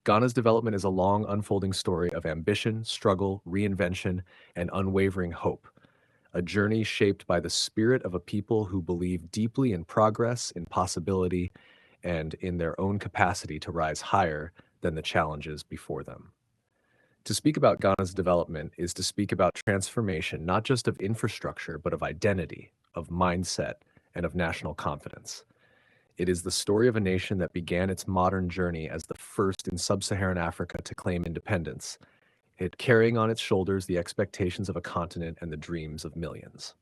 Ghana's development is a long, unfolding story of ambition, struggle, reinvention, and unwavering hope. A journey shaped by the spirit of a people who believe deeply in progress, in possibility, and in their own capacity to rise higher than the challenges before them. To speak about Ghana's development is to speak about transformation, not just of infrastructure, but of identity, of mindset, and of national confidence. It is the story of a nation that began its modern journey as the first in sub-Saharan Africa to claim independence, it carrying on its shoulders the expectations of a continent and the dreams of millions.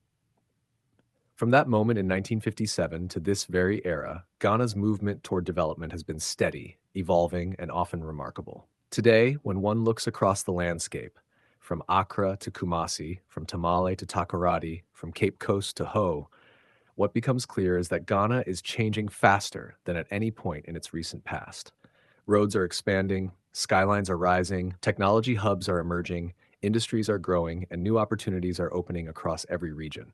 From that moment in 1957 to this very era, Ghana's movement toward development has been steady, evolving, and often remarkable. Today, when one looks across the landscape, from Accra to Kumasi, from Tamale to Takoradi, from Cape Coast to Ho, what becomes clear is that Ghana is changing faster than at any point in its recent past. Roads are expanding, skylines are rising, technology hubs are emerging, industries are growing, and new opportunities are opening across every region.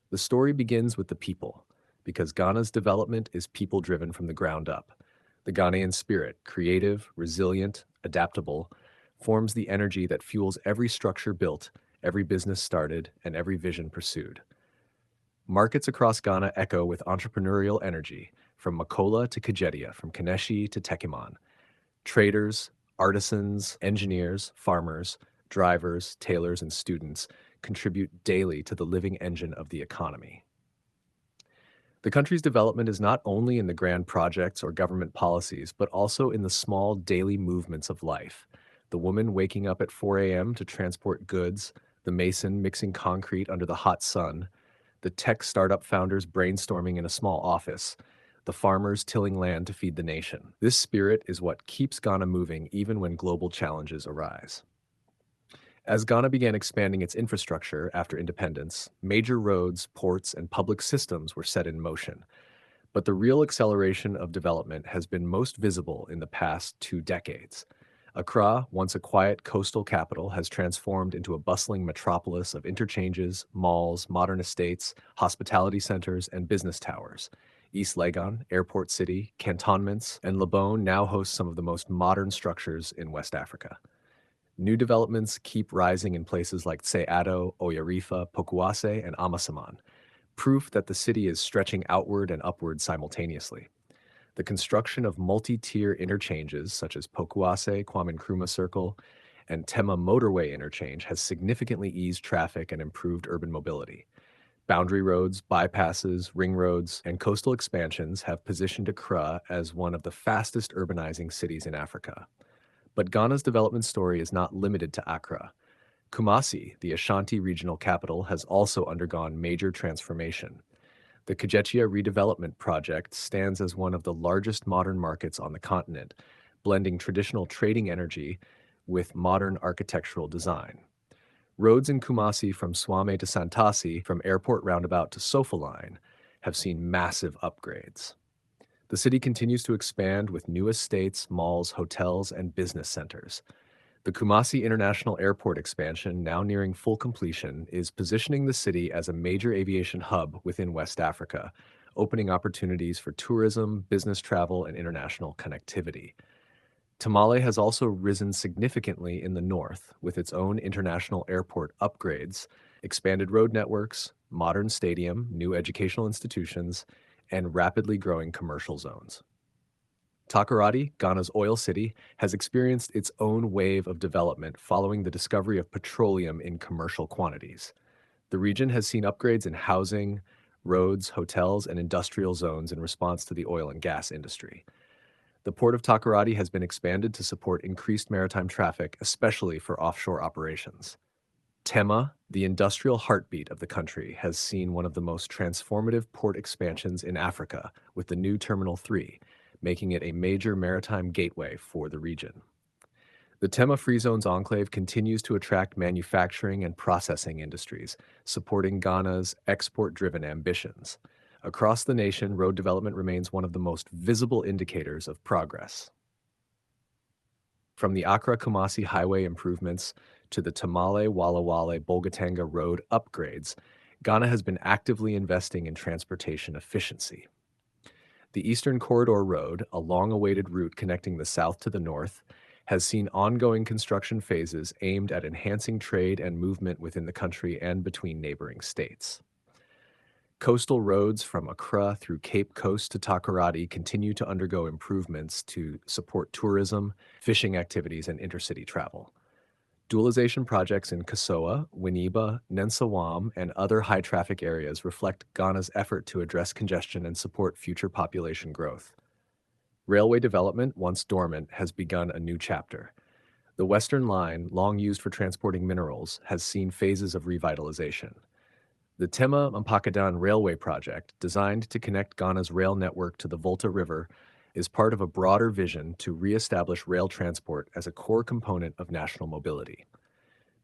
The story begins with the people, because Ghana's development is people-driven from the ground up. The Ghanaian spirit, creative, resilient, adaptable, forms the energy that fuels every structure built, every business started, and every vision pursued. Markets across Ghana echo with entrepreneurial energy, from Makola to Kajetia, from Kaneshi to Techiman. Traders, artisans, engineers, farmers, drivers, tailors, and students contribute daily to the living engine of the economy. The country's development is not only in the grand projects or government policies, but also in the small daily movements of life. The woman waking up at 4 a.m. to transport goods, the mason mixing concrete under the hot sun, the tech startup founders brainstorming in a small office, the farmers tilling land to feed the nation. This spirit is what keeps Ghana moving even when global challenges arise. As Ghana began expanding its infrastructure after independence, major roads, ports, and public systems were set in motion. But the real acceleration of development has been most visible in the past 2 decades. Accra, once a quiet coastal capital, has transformed into a bustling metropolis of interchanges, malls, modern estates, hospitality centers, and business towers. East Legon, Airport City, cantonments, and Lebon now host some of the most modern structures in West Africa. New developments keep rising in places like Tseado, Oyarifa, Pokuase, and Amasaman, proof that the city is stretching outward and upward simultaneously. The construction of multi-tier interchanges such as Pokuase, Kwame Nkrumah Circle, and Tema Motorway Interchange has significantly eased traffic and improved urban mobility. Boundary roads, bypasses, ring roads, and coastal expansions have positioned Accra as one of the fastest urbanizing cities in Africa. But Ghana's development story is not limited to Accra. Kumasi, the Ashanti regional capital, has also undergone major transformation. The Kajetia redevelopment project stands as one of the largest modern markets on the continent, blending traditional trading energy with modern architectural design. Roads in Kumasi from Swame to Santasi, from Airport Roundabout to Sofa Line, have seen massive upgrades. The city continues to expand with new estates, malls, hotels, and business centers. The Kumasi International Airport expansion, now nearing full completion, is positioning the city as a major aviation hub within West Africa, opening opportunities for tourism, business travel, and international connectivity. Tamale has also risen significantly in the north, with its own international airport upgrades, expanded road networks, modern stadium, new educational institutions, and rapidly growing commercial zones. Takoradi, Ghana's oil city, has experienced its own wave of development following the discovery of petroleum in commercial quantities. The region has seen upgrades in housing, roads, hotels, and industrial zones in response to the oil and gas industry. The port of Takoradi has been expanded to support increased maritime traffic, especially for offshore operations. Tema, the industrial heartbeat of the country, has seen one of the most transformative port expansions in Africa with the new Terminal 3, making it a major maritime gateway for the region. The Tema Free Zones enclave continues to attract manufacturing and processing industries, supporting Ghana's export-driven ambitions. Across the nation, road development remains one of the most visible indicators of progress. From the Accra-Kumasi highway improvements to the Tamale-Wale-Wale-Bolgatanga road upgrades, Ghana has been actively investing in transportation efficiency. The Eastern Corridor Road, a long-awaited route connecting the South to the North, has seen ongoing construction phases aimed at enhancing trade and movement within the country and between neighboring states. Coastal roads from Accra through Cape Coast to Takoradi continue to undergo improvements to support tourism, fishing activities, and intercity travel. Dualization projects in Kasoa, Winneba, Nensawam, and other high-traffic areas reflect Ghana's effort to address congestion and support future population growth. Railway development, once dormant, has begun a new chapter. The Western Line, long used for transporting minerals, has seen phases of revitalization. The Tema Mpakadan Railway Project, designed to connect Ghana's rail network to the Volta River, is part of a broader vision to re-establish rail transport as a core component of national mobility.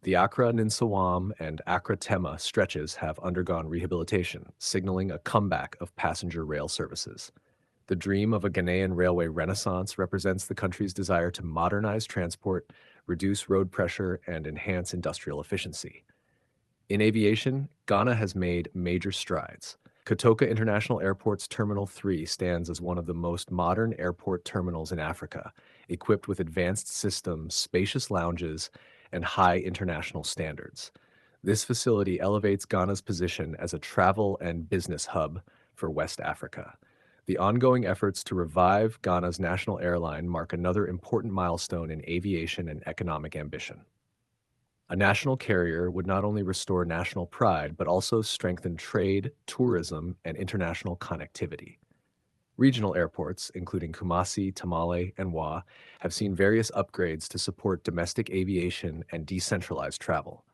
The Accra-Ninsawam and Accra-Tema stretches have undergone rehabilitation, signaling a comeback of passenger rail services. The dream of a Ghanaian railway renaissance represents the country's desire to modernize transport, reduce road pressure, and enhance industrial efficiency. In aviation, Ghana has made major strides. Kotoka International Airport's Terminal 3 stands as one of the most modern airport terminals in Africa, equipped with advanced systems, spacious lounges, and high international standards. This facility elevates Ghana's position as a travel and business hub for West Africa. The ongoing efforts to revive Ghana's national airline mark another important milestone in aviation and economic ambition. A national carrier would not only restore national pride, but also strengthen trade, tourism, and international connectivity. Regional airports, including Kumasi, Tamale, and Wa, have seen various upgrades to support domestic aviation and decentralized travel.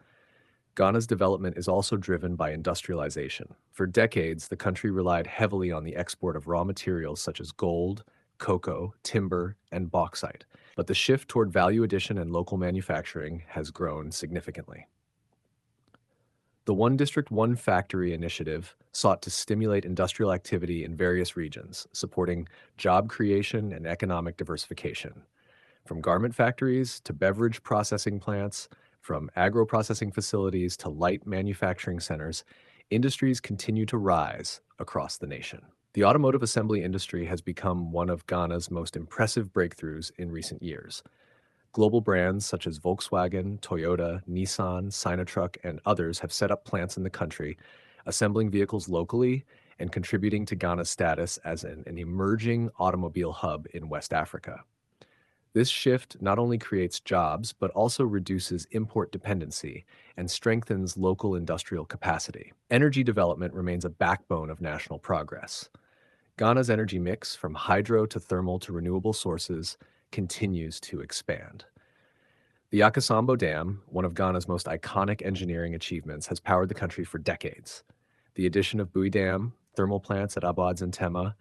Ghana's development is also driven by industrialization. For decades, the country relied heavily on the export of raw materials such as gold, cocoa, timber, and bauxite, but the shift toward value addition and local manufacturing has grown significantly. The One District, One Factory initiative sought to stimulate industrial activity in various regions, supporting job creation and economic diversification. From garment factories to beverage processing plants, from agro-processing facilities to light manufacturing centers, industries continue to rise across the nation. The automotive assembly industry has become one of Ghana's most impressive breakthroughs in recent years. Global brands such as Volkswagen, Toyota, Nissan, Sinotruk, and others have set up plants in the country, assembling vehicles locally and contributing to Ghana's status as an emerging automobile hub in West Africa. This shift not only creates jobs, but also reduces import dependency and strengthens local industrial capacity. Energy development remains a backbone of national progress. Ghana's energy mix, from hydro to thermal to renewable sources, continues to expand. The Akasambo Dam, one of Ghana's most iconic engineering achievements, has powered the country for decades. The addition of Bui Dam, thermal plants at Abads and Tema,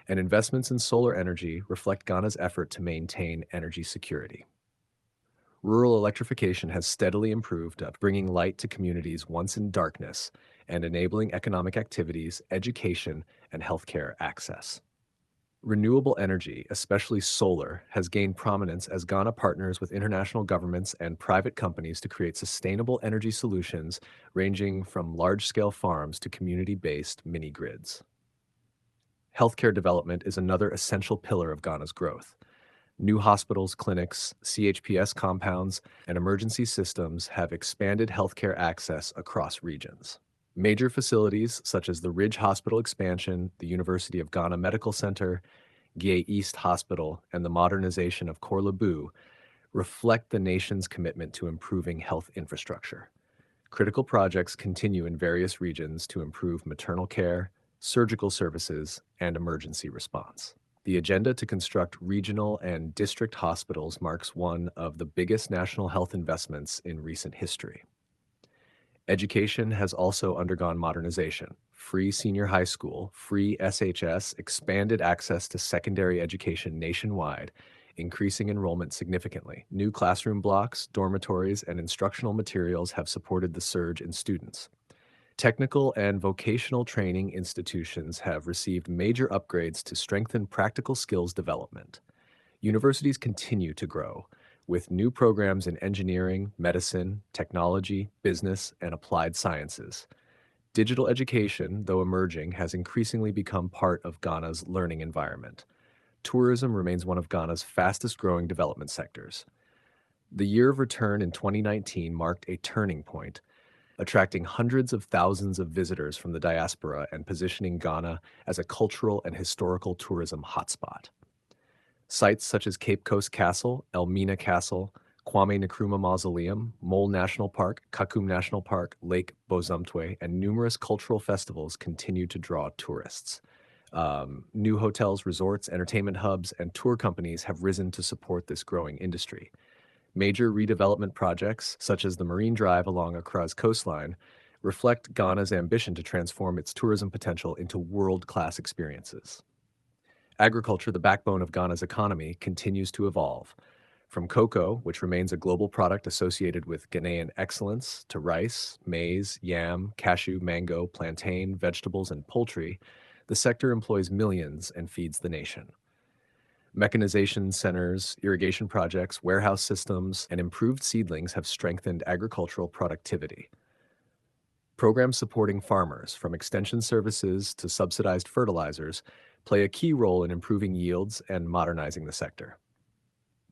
and investments in solar energy reflect Ghana's effort to maintain energy security. Rural electrification has steadily improved, bringing light to communities once in darkness and enabling economic activities, education, and healthcare access. Renewable energy, especially solar, has gained prominence as Ghana partners with international governments and private companies to create sustainable energy solutions ranging from large-scale farms to community-based mini-grids. Healthcare development is another essential pillar of Ghana's growth. New hospitals, clinics, CHPS compounds, and emergency systems have expanded healthcare access across regions. Major facilities such as the Ridge Hospital expansion, the University of Ghana Medical Center, Gie East Hospital, and the modernization of Korlebu reflect the nation's commitment to improving health infrastructure. Critical projects continue in various regions to improve maternal care, surgical services, and emergency response. The agenda to construct regional and district hospitals marks one of the biggest national health investments in recent history. Education has also undergone modernization. Free senior high school, free SHS, expanded access to secondary education nationwide, increasing enrollment significantly. New classroom blocks, dormitories, and instructional materials have supported the surge in students. Technical and vocational training institutions have received major upgrades to strengthen practical skills development. Universities continue to grow, with new programs in engineering, medicine, technology, business, and applied sciences. Digital education, though emerging, has increasingly become part of Ghana's learning environment. Tourism remains one of Ghana's fastest growing development sectors. The year of return in 2019 marked a turning point, attracting hundreds of thousands of visitors from the diaspora and positioning Ghana as a cultural and historical tourism hotspot. Sites such as Cape Coast Castle, Elmina Castle, Kwame Nkrumah Mausoleum, Mole National Park, Kakum National Park, Lake Bozumtwe, and numerous cultural festivals continue to draw tourists. New hotels, resorts, entertainment hubs, and tour companies have risen to support this growing industry. Major redevelopment projects, such as the Marine Drive along Accra's coastline, reflect Ghana's ambition to transform its tourism potential into world-class experiences. Agriculture, the backbone of Ghana's economy, continues to evolve. From cocoa, which remains a global product associated with Ghanaian excellence, to rice, maize, yam, cashew, mango, plantain, vegetables, and poultry, the sector employs millions and feeds the nation. Mechanization centers, irrigation projects, warehouse systems, and improved seedlings have strengthened agricultural productivity. Programs supporting farmers, from extension services to subsidized fertilizers, play a key role in improving yields and modernizing the sector.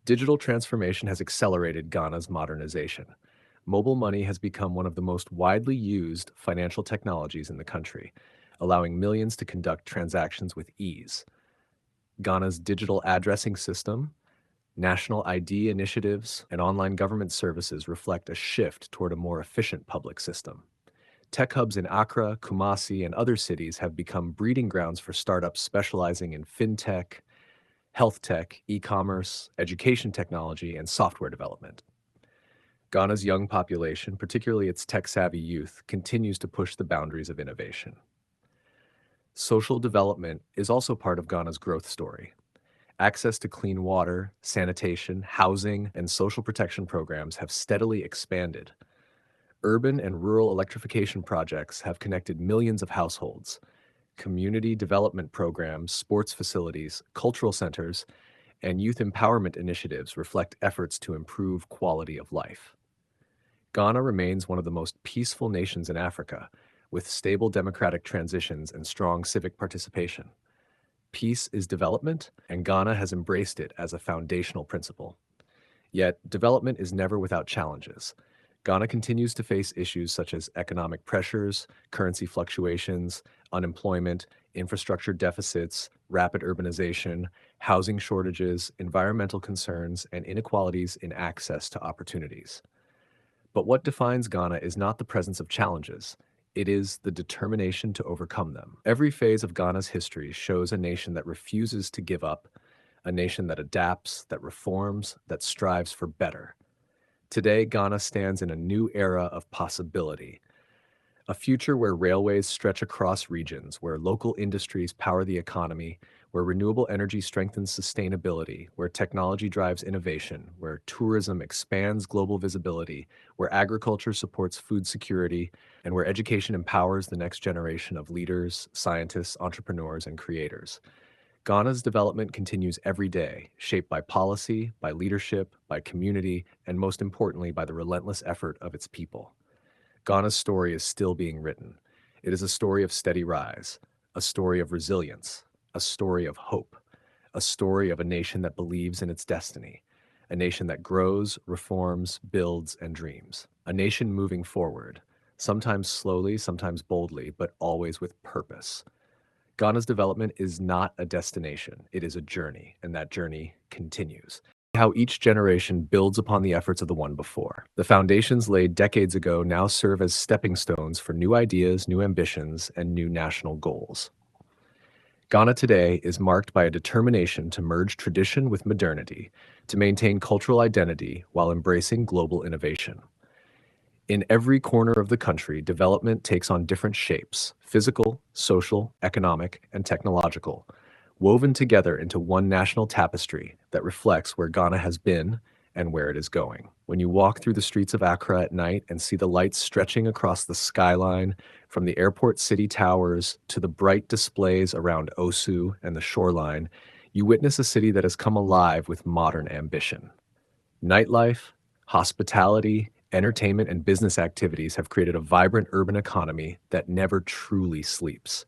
Digital transformation has accelerated Ghana's modernization. Mobile money has become one of the most widely used financial technologies in the country, allowing millions to conduct transactions with ease. Ghana's digital addressing system, national ID initiatives, and online government services reflect a shift toward a more efficient public system. Tech hubs in Accra, Kumasi, and other cities have become breeding grounds for startups specializing in fintech, health tech, e-commerce, education technology, and software development. Ghana's young population, particularly its tech-savvy youth, continues to push the boundaries of innovation. Social development is also part of Ghana's growth story. Access to clean water, sanitation, housing, and social protection programs have steadily expanded. Urban and rural electrification projects have connected millions of households. Community development programs, sports facilities, cultural centers, and youth empowerment initiatives reflect efforts to improve quality of life. Ghana remains one of the most peaceful nations in Africa, with stable democratic transitions and strong civic participation. Peace is development, and Ghana has embraced it as a foundational principle. Yet, development is never without challenges. Ghana continues to face issues such as economic pressures, currency fluctuations, unemployment, infrastructure deficits, rapid urbanization, housing shortages, environmental concerns, and inequalities in access to opportunities. But what defines Ghana is not the presence of challenges. It is the determination to overcome them. Every phase of Ghana's history shows a nation that refuses to give up, a nation that adapts, that reforms, that strives for better. Today, Ghana stands in a new era of possibility, a future where railways stretch across regions, where local industries power the economy, where renewable energy strengthens sustainability, where technology drives innovation, where tourism expands global visibility, where agriculture supports food security, and where education empowers the next generation of leaders, scientists, entrepreneurs, and creators. Ghana's development continues every day, shaped by policy, by leadership, by community, and most importantly, by the relentless effort of its people. Ghana's story is still being written. It is a story of steady rise, a story of resilience, a story of hope, a story of a nation that believes in its destiny, a nation that grows, reforms, builds, and dreams, a nation moving forward, sometimes slowly, sometimes boldly, but always with purpose. Ghana's development is not a destination, it is a journey, and that journey continues. How each generation builds upon the efforts of the one before. The foundations laid decades ago now serve as stepping stones for new ideas, new ambitions, and new national goals. Ghana today is marked by a determination to merge tradition with modernity, to maintain cultural identity while embracing global innovation. In every corner of the country, development takes on different shapes: physical, social, economic, and technological, woven together into one national tapestry that reflects where Ghana has been and where it is going. When you walk through the streets of Accra at night and see the lights stretching across the skyline, from the airport city towers to the bright displays around Osu and the shoreline, you witness a city that has come alive with modern ambition. Nightlife, hospitality, Entertainment and business activities have created a vibrant urban economy that never truly sleeps.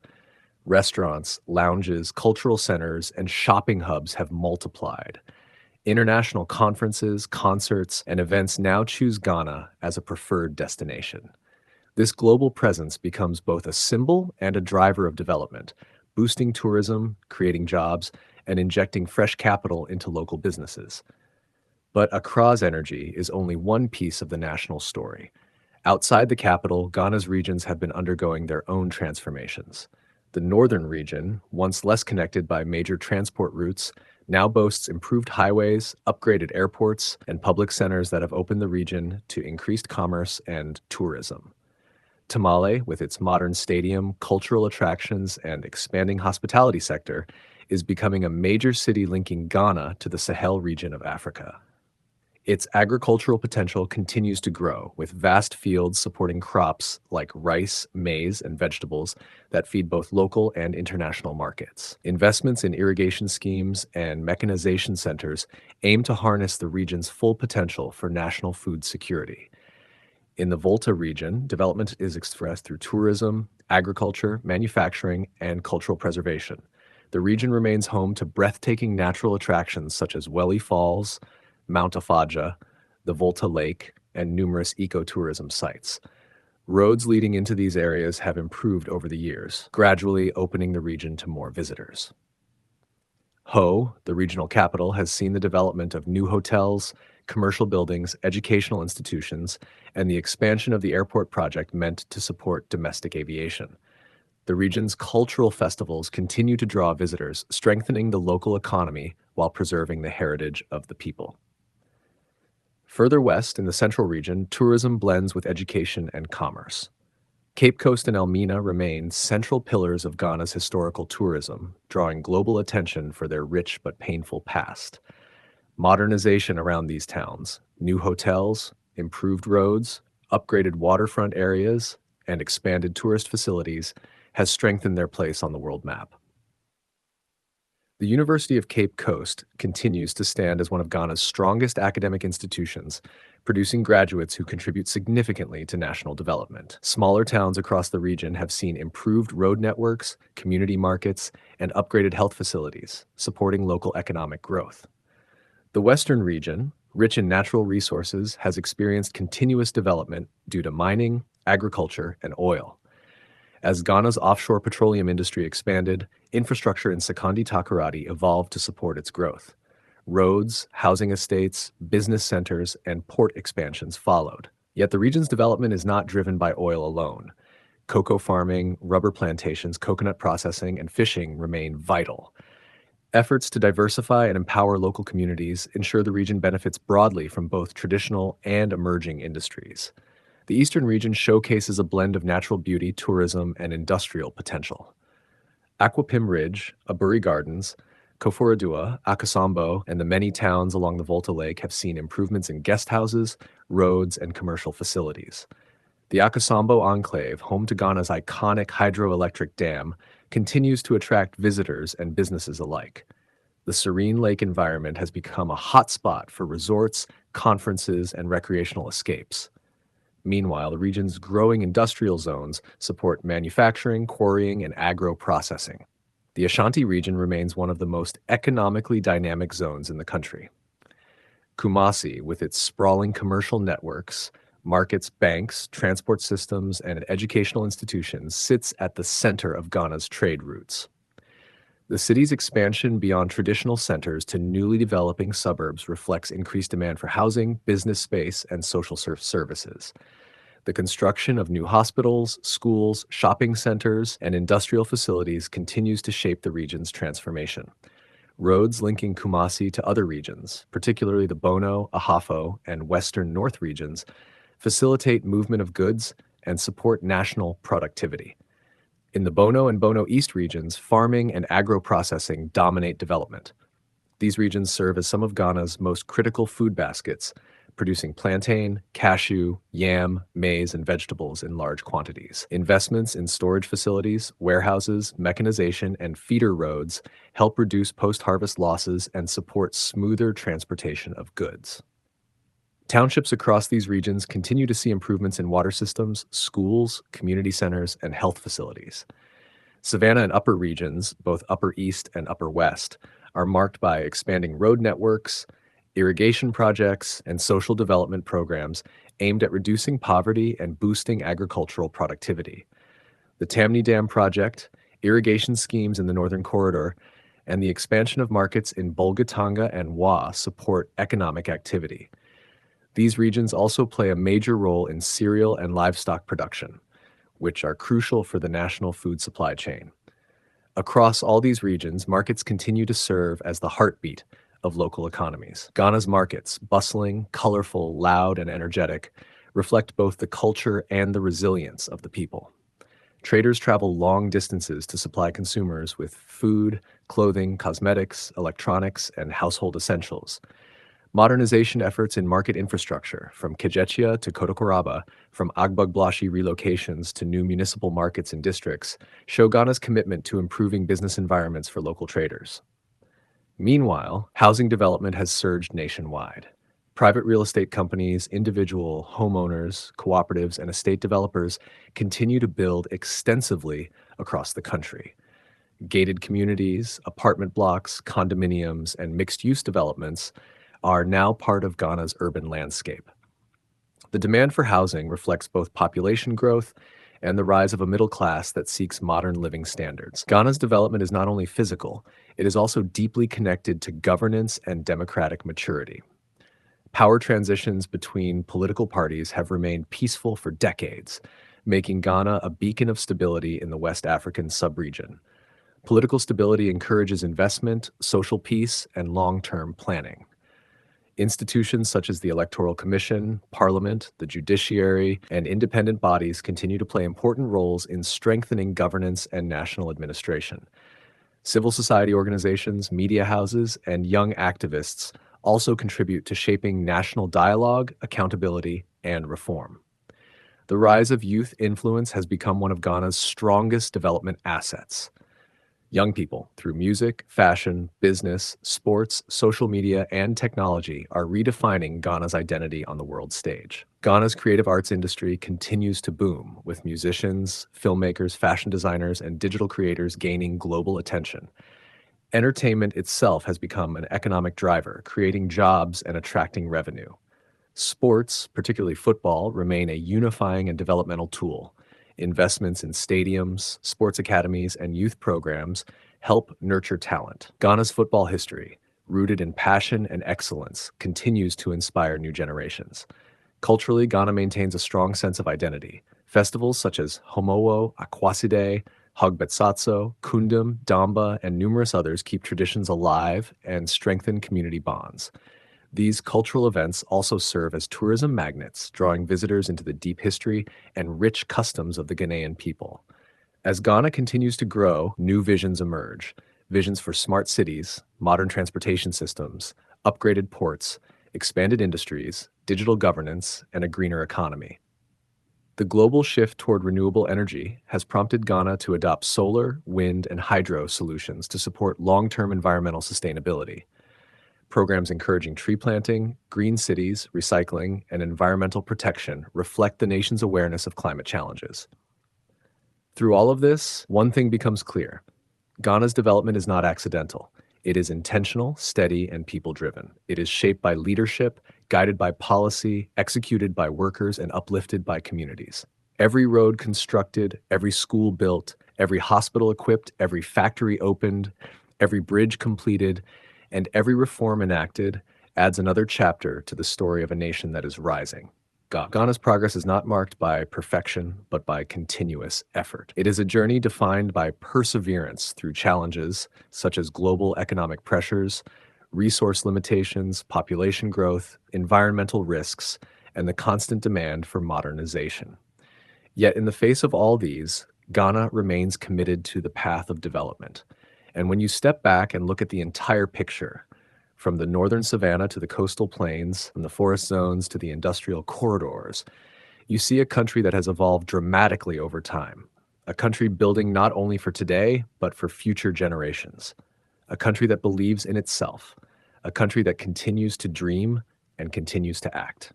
Restaurants, lounges, cultural centers, and shopping hubs have multiplied. International conferences, concerts, and events now choose Ghana as a preferred destination. This global presence becomes both a symbol and a driver of development, boosting tourism, creating jobs, and injecting fresh capital into local businesses. But Accra's energy is only one piece of the national story. Outside the capital, Ghana's regions have been undergoing their own transformations. The northern region, once less connected by major transport routes, now boasts improved highways, upgraded airports, and public centers that have opened the region to increased commerce and tourism. Tamale, with its modern stadium, cultural attractions, and expanding hospitality sector, is becoming a major city linking Ghana to the Sahel region of Africa. Its agricultural potential continues to grow, with vast fields supporting crops like rice, maize, and vegetables that feed both local and international markets. Investments in irrigation schemes and mechanization centers aim to harness the region's full potential for national food security. In the Volta region, development is expressed through tourism, agriculture, manufacturing, and cultural preservation. The region remains home to breathtaking natural attractions such as Welly Falls, Mount Afaja, the Volta Lake, and numerous ecotourism sites. Roads leading into these areas have improved over the years, gradually opening the region to more visitors. Ho, the regional capital, has seen the development of new hotels, commercial buildings, educational institutions, and the expansion of the airport project meant to support domestic aviation. The region's cultural festivals continue to draw visitors, strengthening the local economy while preserving the heritage of the people. Further west in the central region, tourism blends with education and commerce. Cape Coast and Elmina remain central pillars of Ghana's historical tourism, drawing global attention for their rich but painful past. Modernization around these towns, new hotels, improved roads, upgraded waterfront areas, and expanded tourist facilities has strengthened their place on the world map. The University of Cape Coast continues to stand as one of Ghana's strongest academic institutions, producing graduates who contribute significantly to national development. Smaller towns across the region have seen improved road networks, community markets, and upgraded health facilities, supporting local economic growth. The Western region, rich in natural resources, has experienced continuous development due to mining, agriculture, and oil. As Ghana's offshore petroleum industry expanded, infrastructure in Sekondi Takoradi evolved to support its growth. Roads, housing estates, business centers, and port expansions followed. Yet the region's development is not driven by oil alone. Cocoa farming, rubber plantations, coconut processing, and fishing remain vital. Efforts to diversify and empower local communities ensure the region benefits broadly from both traditional and emerging industries. The eastern region showcases a blend of natural beauty, tourism, and industrial potential. Aquapim Ridge, Aburi Gardens, Koforidua, Akasambo, and the many towns along the Volta Lake have seen improvements in guest houses, roads, and commercial facilities. The Akasambo Enclave, home to Ghana's iconic hydroelectric dam, continues to attract visitors and businesses alike. The serene lake environment has become a hotspot for resorts, conferences, and recreational escapes. Meanwhile, the region's growing industrial zones support manufacturing, quarrying, and agro-processing. The Ashanti region remains one of the most economically dynamic zones in the country. Kumasi, with its sprawling commercial networks, markets, banks, transport systems, and educational institutions, sits at the center of Ghana's trade routes. The city's expansion beyond traditional centers to newly developing suburbs reflects increased demand for housing, business space, and social services. The construction of new hospitals, schools, shopping centers, and industrial facilities continues to shape the region's transformation. Roads linking Kumasi to other regions, particularly the Bono, Ahafo, and Western North regions, facilitate movement of goods and support national productivity. In the Bono and Bono East regions, farming and agro-processing dominate development. These regions serve as some of Ghana's most critical food baskets, producing plantain, cashew, yam, maize, and vegetables in large quantities. Investments in storage facilities, warehouses, mechanization, and feeder roads help reduce post-harvest losses and support smoother transportation of goods. Townships across these regions continue to see improvements in water systems, schools, community centers, and health facilities. Savannah and upper regions, both Upper East and Upper West, are marked by expanding road networks, irrigation projects, and social development programs aimed at reducing poverty and boosting agricultural productivity. The Tamny Dam project, irrigation schemes in the Northern Corridor, and the expansion of markets in Bolgatanga and Wa support economic activity. These regions also play a major role in cereal and livestock production, which are crucial for the national food supply chain. Across all these regions, markets continue to serve as the heartbeat of local economies. Ghana's markets, bustling, colorful, loud, and energetic, reflect both the culture and the resilience of the people. Traders travel long distances to supply consumers with food, clothing, cosmetics, electronics, and household essentials. Modernization efforts in market infrastructure, from Kejechia to Kotokoraba, from Agbogblashi relocations to new municipal markets and districts, show Ghana's commitment to improving business environments for local traders. Meanwhile, housing development has surged nationwide. Private real estate companies, individual homeowners, cooperatives, and estate developers continue to build extensively across the country. Gated communities, apartment blocks, condominiums, and mixed-use developments are now part of Ghana's urban landscape. The demand for housing reflects both population growth and the rise of a middle class that seeks modern living standards. Ghana's development is not only physical, it is also deeply connected to governance and democratic maturity. Power transitions between political parties have remained peaceful for decades, making Ghana a beacon of stability in the West African subregion. Political stability encourages investment, social peace, and long-term planning. Institutions such as the Electoral Commission, Parliament, the judiciary, and independent bodies continue to play important roles in strengthening governance and national administration. Civil society organizations, media houses, and young activists also contribute to shaping national dialogue, accountability, and reform. The rise of youth influence has become one of Ghana's strongest development assets. Young people, through music, fashion, business, sports, social media, and technology, are redefining Ghana's identity on the world stage. Ghana's creative arts industry continues to boom, with musicians, filmmakers, fashion designers, and digital creators gaining global attention. Entertainment itself has become an economic driver, creating jobs and attracting revenue. Sports, particularly football, remain a unifying and developmental tool. Investments in stadiums, sports academies, and youth programs help nurture talent. Ghana's football history, rooted in passion and excellence, continues to inspire new generations. Culturally, Ghana maintains a strong sense of identity. Festivals such as Homowo, Akwaside, Hogbetsatso, Kundum, Damba, and numerous others keep traditions alive and strengthen community bonds. These cultural events also serve as tourism magnets, drawing visitors into the deep history and rich customs of the Ghanaian people. As Ghana continues to grow, new visions emerge. Visions for smart cities, modern transportation systems, upgraded ports, expanded industries, digital governance, and a greener economy. The global shift toward renewable energy has prompted Ghana to adopt solar, wind, and hydro solutions to support long-term environmental sustainability. Programs encouraging tree planting, green cities, recycling, and environmental protection reflect the nation's awareness of climate challenges. Through all of this, one thing becomes clear. Ghana's development is not accidental. It is intentional, steady, and people-driven. It is shaped by leadership, guided by policy, executed by workers, and uplifted by communities. Every road constructed, every school built, every hospital equipped, every factory opened, every bridge completed, and every reform enacted adds another chapter to the story of a nation that is rising. Ghana's progress is not marked by perfection, but by continuous effort. It is a journey defined by perseverance through challenges such as global economic pressures, resource limitations, population growth, environmental risks, and the constant demand for modernization. Yet in the face of all these, Ghana remains committed to the path of development. And when you step back and look at the entire picture, from the northern savanna to the coastal plains, from the forest zones to the industrial corridors, you see a country that has evolved dramatically over time. A country building not only for today, but for future generations. A country that believes in itself. A country that continues to dream and continues to act.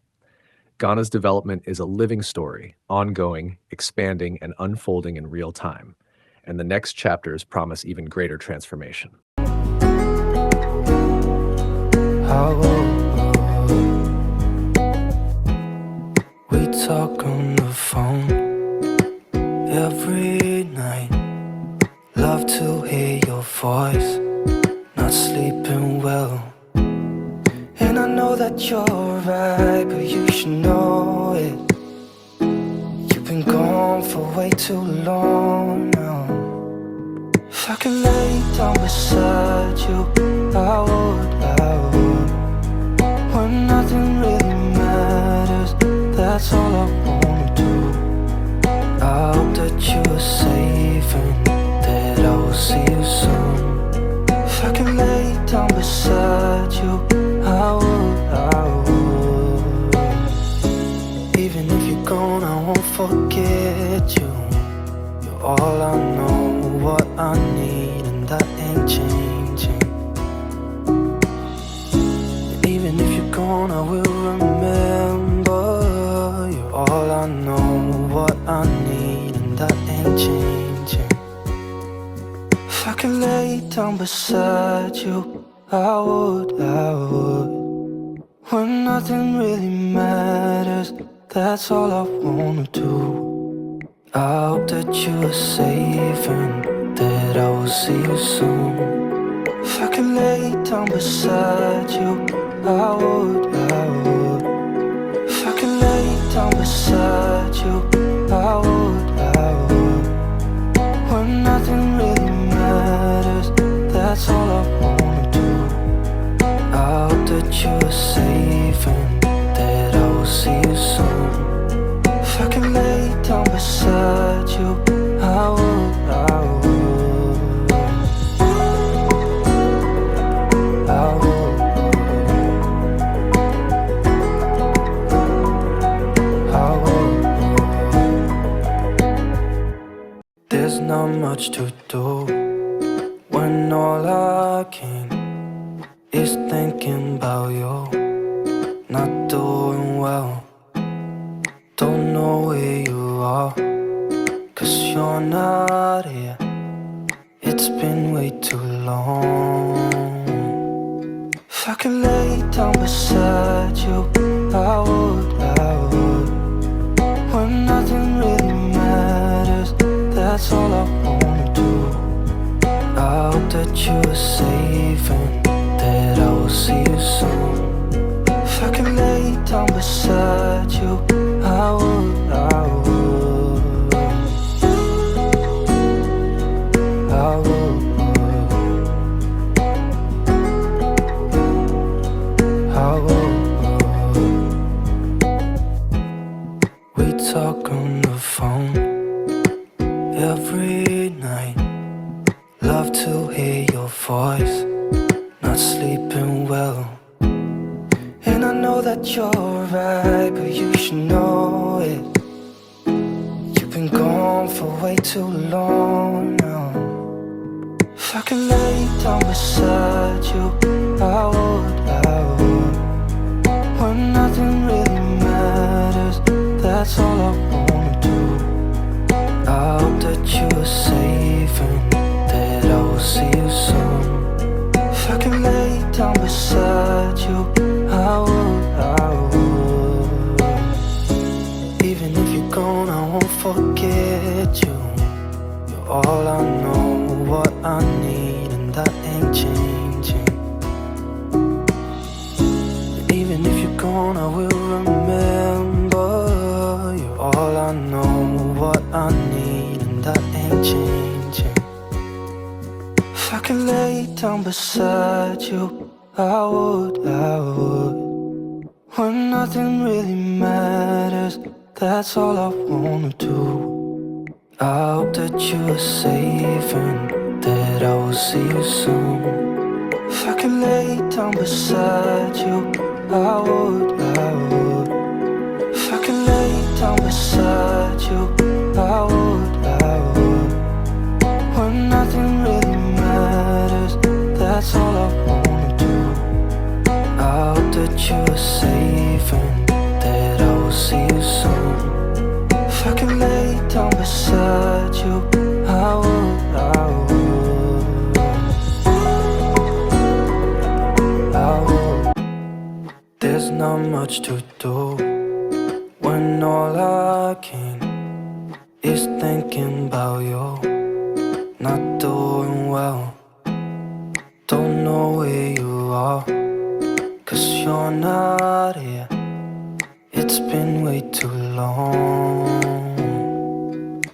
Ghana's development is a living story, ongoing, expanding, and unfolding in real time. And the next chapters promise even greater transformation. We talk on the phone every night. Love to hear your voice. Not sleeping well. And I know that you're right, but you should know it. You've been gone for way too long now. If I could lay down beside you, I would. When nothing really matters, that's all I wanna do. I hope that you are safe and that I will see you soon. If I could lay down beside you, I would. Even if you're gone, I won't forget you. You're all I know, what I need, and that ain't changing. Even if you're gone, I will remember. You're all I know, what I need, and that ain't changing. If I could lay down beside you, I would. When nothing really matters, that's all I wanna do. I hope that you are safe and that I will see you soon. If I could lay down beside you, I would. If I could lay down beside you, I would. When nothing really matters, that's all I wanna do. I hope that you are safe and that I will see you soon. If I could lay down beside you, I would. There's not much to do when all I can is thinking about you. Not doing well, don't know where you are, 'cause you're not here. It's been way too long. If I could lay down beside you, I would. When nothing really matters, that's all I wanna do. I hope that you are safe and that I will see you soon. If I could lay down beside you, I would. We talk on the phone every night. Love to hear your voice. Not sleeping well. And I know that you're right, but you should know it. You've been gone for way too long now. If I could lay down beside you, I would. When nothing really matters, that's all I wanna do. I hope that you are safe and that I will see you soon. If I could lay down beside you, I would. Even if you're gone, I won't forget you. You're all I know, what I need, and that ain't changing. Even if you're gone, I will remember. You're all I know, what I need, and that ain't changing. If I could lay down beside you, I would. When nothing really matters, that's all I wanna do. I hope that you are safe and that I will see you soon. If I could lay down beside you, I would. If I could lay down beside you, I would. When nothing really matters, that's all I wanna do. I hope that you are safe and that I will much to do when all I can is thinking about you. Not doing well, don't know where you are, 'cause you're not here. It's been way too long.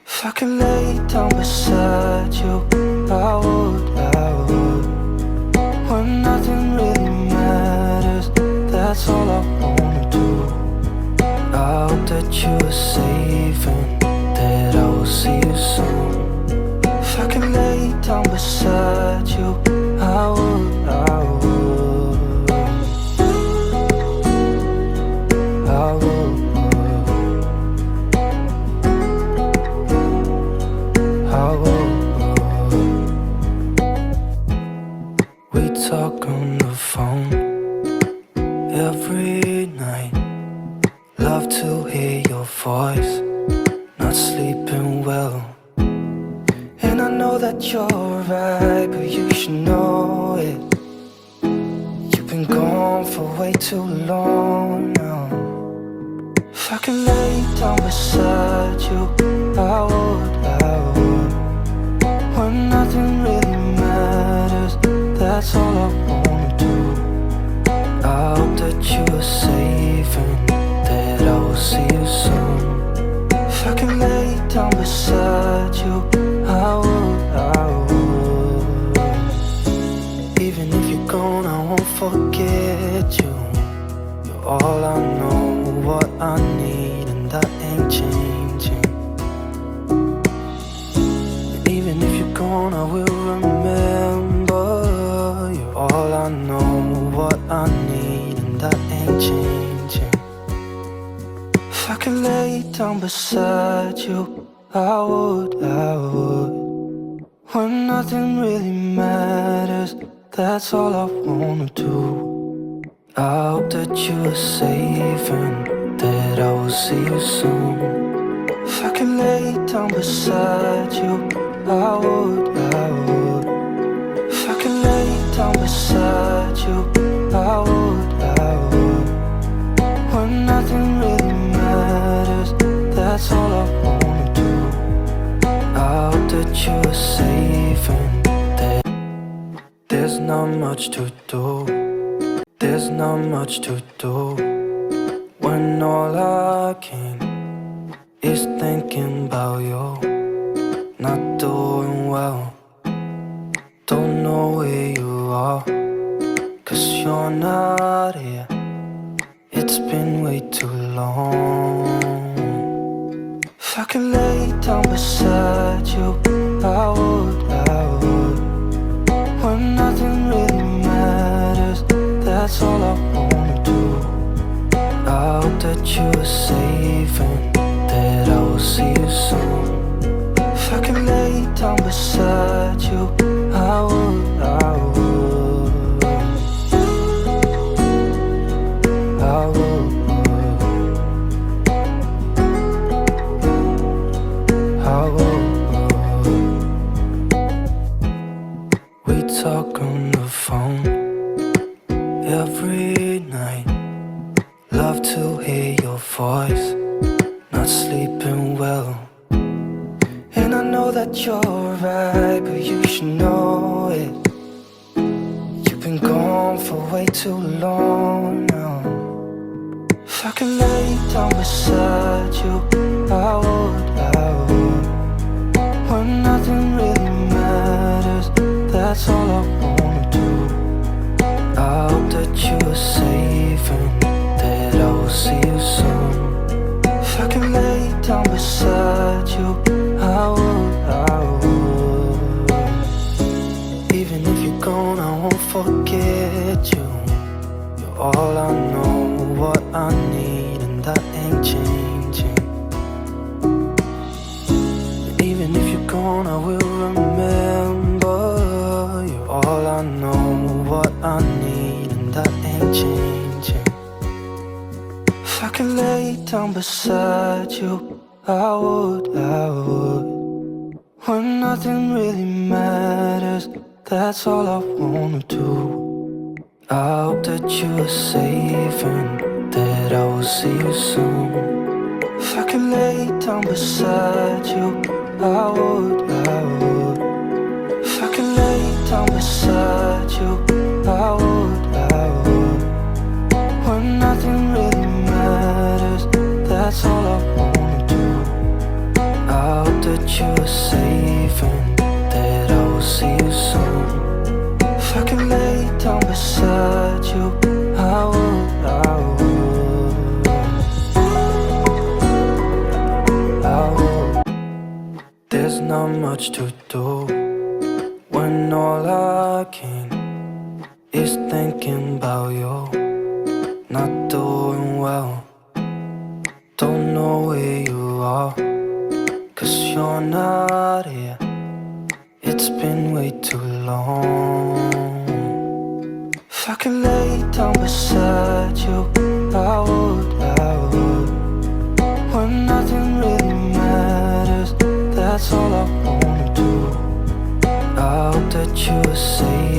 If I could lay down beside you, I would, when nothing really matters, that's all I wanna do. I hope that you are safe and that I will see you soon. If I could lay down beside you, I would, I would, I would, I would. We talk on the phone every night. Love to hear your voice, not sleeping well. And I know that you're right, but you should know it. You've been gone for way too long now. If I could lay down beside you, I would, when nothing really matters, that's all I wanna do. I hope that you are safe and that I will see you soon. If I could lay down beside you, I would, I would. Even if you're gone, I won't forget you. You're all I know, what I need, and that ain't changing. And even if you're gone, I will remember. You're all I know, what I need, and that ain't changing. If I could lay down beside you, I would, I would. When nothing really matters, that's all I wanna do. I hope that you are safe and that I will see you soon. If I could lay down beside you, I would, I would. If I could lay down beside you, I would, I would. When nothing really matters, that's all I wanna do. I hope that you are safe and that there's not much to do. There's not much to do when all I can is thinking about you. Not doing well, don't know where you are, 'cause you're not here. It's been way too long. If I could lay down beside you, I would, I would. When nothing really matters, that's all I wanna do. I hope that you are safe and that I will see you soon. If I could lay down beside you, I would, I would, I would, I would. We talk on the phone every night. Love to hear your voice, not sleeping well. And I know that you're right, but you should know it. You've been gone for way too long now. If I could lay down beside you, I would, I would. When nothing really matters, that's all I wanna do. I hope that you are safe and that I will see you soon. If I could lay down beside you, I would, I would. Even if you're gone, I won't forget you. You're all I know, what I need, and that ain't changing. And even if you're gone, I will remember. You're all I know, what I need, and that ain't changing. If I could lay down beside you, I would, I would. When nothing really matters, that's all I wanna do. I hope that you are safe and that I will see you soon. If I could lay down beside you, I would, I would. If I could lay down beside you, I would, I would. When nothing really matters, that's all I wanna do. I hope that you are safe and that I will see you soon. If I could lay down beside you, I would, I would, I would. There's not much to do when all I can is thinking about you. Not doing well, don't know where you are, 'cause you're not here. It's been way too long. If I could lay down beside you, I would, I would. When nothing really matters, that's all I wanna do. I hope that you are safe.